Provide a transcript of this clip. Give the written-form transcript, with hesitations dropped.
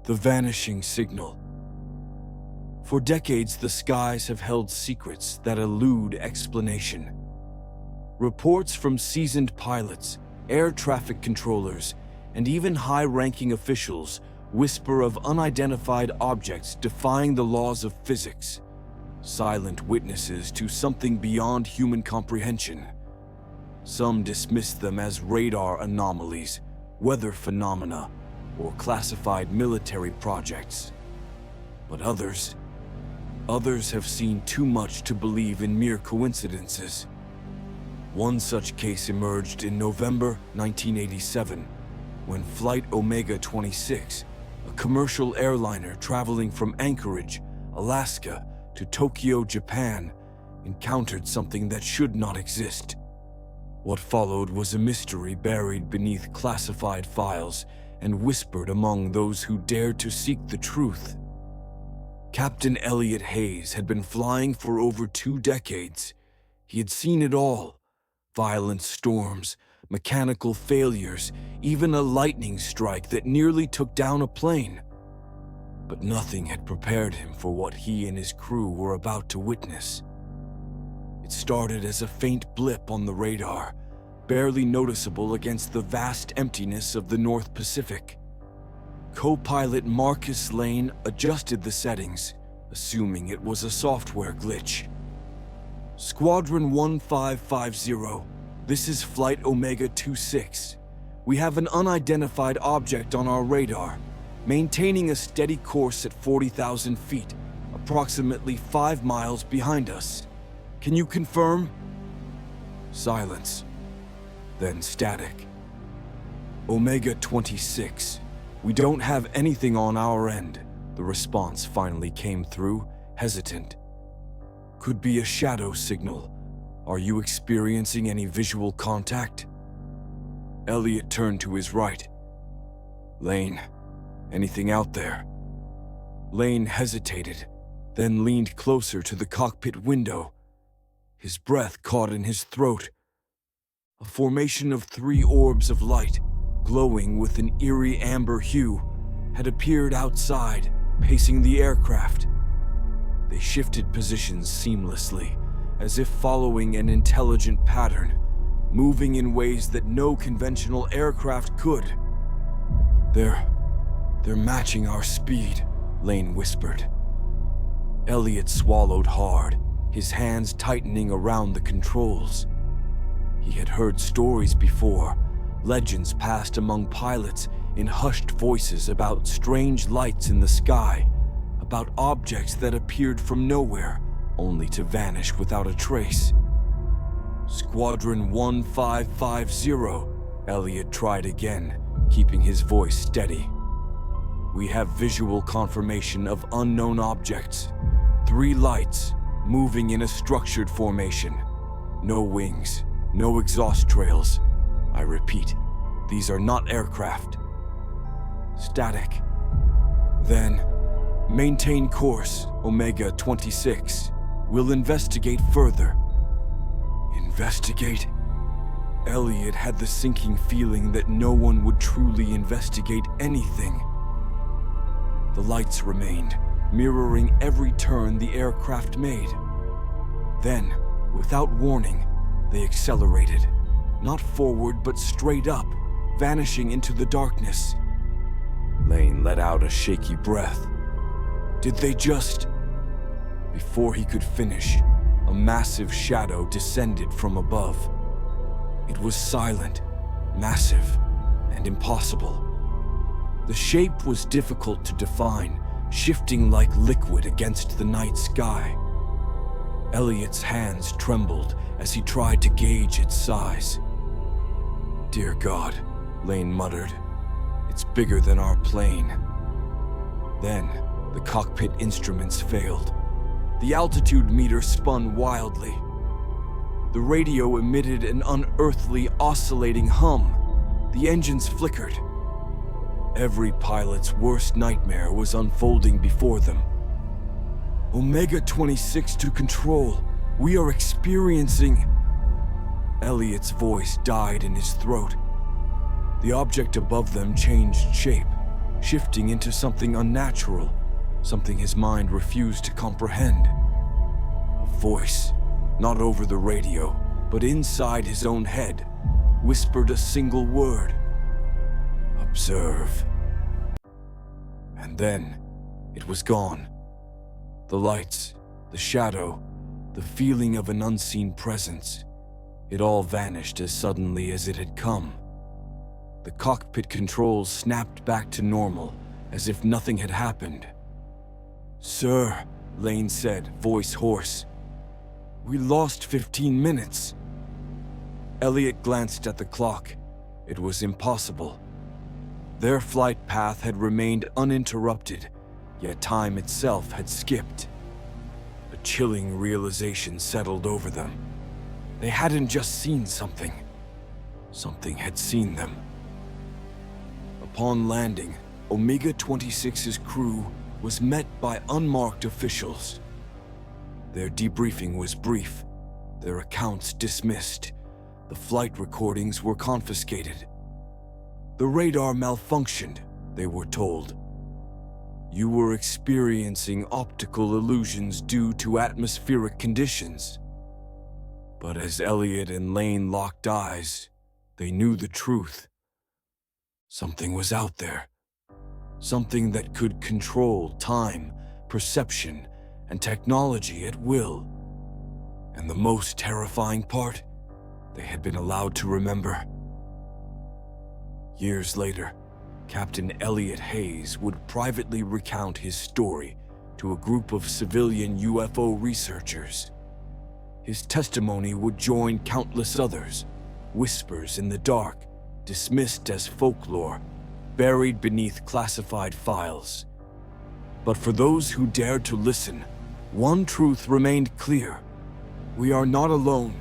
The vanishing signal. For decades, the skies have held secrets that elude explanation. Reports from seasoned pilots, air traffic controllers, and even high-ranking officials whisper of unidentified objects defying the laws of physics, silent witnesses to something beyond human comprehension. Some dismiss them as radar anomalies, weather phenomena, or classified military projects. But others have seen too much to believe in mere coincidences. One such case emerged in November 1987, when Flight Omega 26, a commercial airliner traveling from Anchorage, Alaska, to Tokyo, Japan, encountered something that should not exist. What followed was a mystery buried beneath classified files and whispered among those who dared to seek the truth. Captain Elliot Hayes had been flying for over 2 decades. He had seen it all: violent storms, mechanical failures, even a lightning strike that nearly took down a plane. But nothing had prepared him for what he and his crew were about to witness. It started as a faint blip on the radar, barely noticeable against the vast emptiness of the North Pacific. Co-pilot Marcus Lane adjusted the settings, assuming it was a software glitch. Squadron 1550, this is Flight Omega 26. We have an unidentified object on our radar, maintaining a steady course at 40,000 feet, approximately 5 miles behind us. Can you confirm? Silence. Then static. Omega 26. We don't have anything on our end. The response finally came through, hesitant. Could be a shadow signal. Are you experiencing any visual contact? Elliot turned to his right. Lane, anything out there? Lane hesitated, then leaned closer to the cockpit window. His breath caught in his throat. A formation of 3 orbs of light, glowing with an eerie amber hue, had appeared outside, pacing the aircraft. They shifted positions seamlessly, as if following an intelligent pattern, moving in ways that no conventional aircraft could. They're matching our speed, Lane whispered. Elliot swallowed hard, his hands tightening around the controls. He had heard stories before, legends passed among pilots in hushed voices about strange lights in the sky, about objects that appeared from nowhere, only to vanish without a trace. Squadron 1550, Elliot tried again, keeping his voice steady. We have visual confirmation of unknown objects. 3 lights, moving in a structured formation. No wings, no exhaust trails. I repeat, these are not aircraft. Static. Then, maintain course, Omega 26. We'll investigate further. Investigate? Elliot had the sinking feeling that no one would truly investigate anything. The lights remained, mirroring every turn the aircraft made. Then, without warning, they accelerated, not forward but straight up, vanishing into the darkness. Lane let out a shaky breath. Did they just... Before he could finish, a massive shadow descended from above. It was silent, massive, and impossible. The shape was difficult to define, shifting like liquid against the night sky. Elliot's hands trembled as he tried to gauge its size. Dear God, Lane muttered. It's bigger than our plane. Then, the cockpit instruments failed. The altitude meter spun wildly. The radio emitted an unearthly, oscillating hum. The engines flickered. Every pilot's worst nightmare was unfolding before them. Omega 26 to control. We are experiencing... Elliot's voice died in his throat. The object above them changed shape, shifting into something unnatural, something his mind refused to comprehend. A voice, not over the radio, but inside his own head, whispered a single word: "Observe." And then, it was gone. The lights, the shadow, the feeling of an unseen presence, it all vanished as suddenly as it had come. The cockpit controls snapped back to normal, as if nothing had happened. "Sir," Lane said, voice hoarse, "we lost 15 minutes." Elliot glanced at the clock. It was impossible. Their flight path had remained uninterrupted, yet time itself had skipped. A chilling realization settled over them. They hadn't just seen something. Something had seen them. Upon landing, Omega 26's crew was met by unmarked officials. Their debriefing was brief, their accounts dismissed. The flight recordings were confiscated. The radar malfunctioned, they were told. You were experiencing optical illusions due to atmospheric conditions. But as Elliot and Lane locked eyes, they knew the truth. Something was out there. Something that could control time, perception, and technology at will. And the most terrifying part, they had been allowed to remember. Years later, Captain Elliot Hayes would privately recount his story to a group of civilian UFO researchers. His testimony would join countless others, whispers in the dark, dismissed as folklore, buried beneath classified files. But for those who dared to listen, one truth remained clear: we are not alone.